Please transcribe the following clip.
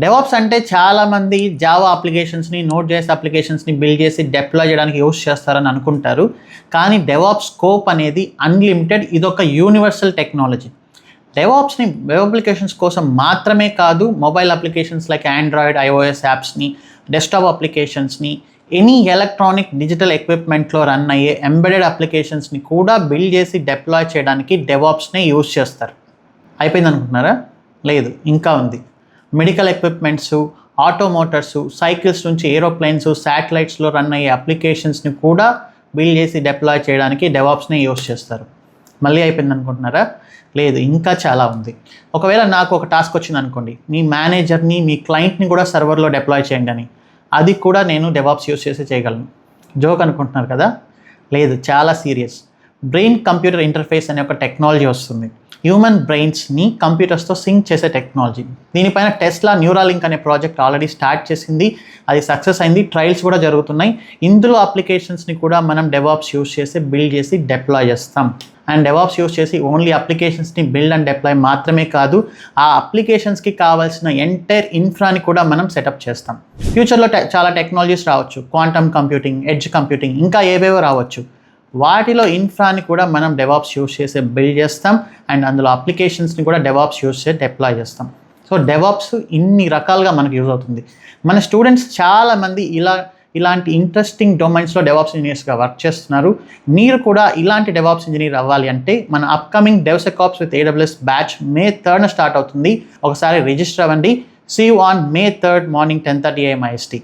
DevOps అంటే చాలామంది Java అప్లికేషన్స్ని, నోట్ జేఎస్ అప్లికేషన్స్ని బిల్డ్ చేసి డిప్లాయ్ చేయడానికి యూస్ చేస్తారని అనుకుంటారు. కానీ డెవాప్స్ స్కోప్ అనేది అన్లిమిటెడ్. ఇదొక యూనివర్సల్ టెక్నాలజీ. డెవాప్స్ని వెబ్ అప్లికేషన్స్ కోసం మాత్రమే కాదు, mobile applications like Android, iOS యాప్స్ని, డెస్క్టాప్ అప్లికేషన్స్ని, ఎనీ ఎలక్ట్రానిక్ డిజిటల్ ఎక్విప్మెంట్లో రన్ అయ్యే ఎంబెడెడ్ అప్లికేషన్స్ని కూడా బిల్డ్ చేసి డిప్లాయ్ చేయడానికి డెవాప్స్నే యూజ్ చేస్తారు. అయిపోయింది అనుకుంటున్నారా? లేదు, ఇంకా ఉంది. మెడికల్ ఎక్విప్మెంట్స్, ఆటోమోటర్స్, సైకిల్స్ నుంచి ఏరోప్లేన్స్, శాటిలైట్స్లో రన్ అయ్యే అప్లికేషన్స్ని కూడా బిల్డ్ చేసి డిప్లాయ్ చేయడానికి డెవాప్స్ని యూస్ చేస్తారు. మళ్ళీ అయిపోయింది అనుకుంటున్నారా? లేదు, ఇంకా చాలా ఉంది. ఒకవేళ నాకు ఒక టాస్క్ వచ్చింది అనుకోండి, మీ మేనేజర్ని, మీ క్లయింట్ని కూడా సర్వర్లో డిప్లాయ్ చేయండి అని, అది కూడా నేను డెవాప్స్ యూస్ చేసి చేయగలను. జోక్ అనుకుంటున్నారు కదా? లేదు, చాలా సీరియస్. బ్రెయిన్ కంప్యూటర్ ఇంటర్ఫేస్ అనే ఒక టెక్నాలజీ వస్తుంది. హ్యూమన్ బ్రెయిన్స్ని కంప్యూటర్స్తో సింక్ చేసే టెక్నాలజీ. దీనిపైన టెస్లా న్యూరాలింక్ అనే ప్రాజెక్ట్ ఆల్రెడీ స్టార్ట్ చేసింది. అది సక్సెస్ అయింది, ట్రయల్స్ కూడా జరుగుతున్నాయి. ఇందులో అప్లికేషన్స్ని కూడా మనం డెవాప్స్ యూస్ చేసి బిల్డ్ చేసి డిప్లాయ్ చేస్తాం. అండ్ డెవాప్స్ యూస్ చేసి ఓన్లీ అప్లికేషన్స్ని బిల్డ్ అండ్ డిప్లాయ్ మాత్రమే కాదు, ఆ అప్లికేషన్స్కి కావాల్సిన ఎంటైర్ ఇన్ఫ్రాని కూడా మనం సెటప్ చేస్తాం. ఫ్యూచర్లో చాలా టెక్నాలజీస్ రావచ్చు, క్వాంటమ్ కంప్యూటింగ్, ఎడ్జ్ కంప్యూటింగ్, ఇంకా ఏవేవో రావచ్చు. వాటిలో ఇన్ఫ్రాని కూడా మనం డెవాప్స్ యూస్ చేసి బిల్డ్ చేస్తాం. అండ్ అందులో అప్లికేషన్స్ని కూడా డెవాప్స్ యూస్ చేసి డిప్లాయ్ చేస్తాం. సో డెవాప్స్ ఇన్ని రకాలుగా మనకు యూజ్ అవుతుంది. మన స్టూడెంట్స్ చాలామంది ఇలాంటి ఇంట్రెస్టింగ్ డొమైన్స్లో డెవాప్స్ ఇంజనీర్స్గా వర్క్ చేస్తున్నారు. మీరు కూడా ఇలాంటి డెవాప్స్ ఇంజనీర్ అవ్వాలి అంటే మన upcoming DevSecOps with AWS batch May 3rd start అవుతుంది. ఒకసారి రిజిస్టర్ అవ్వండి. See you on May 3rd morning 10:30 AM IST.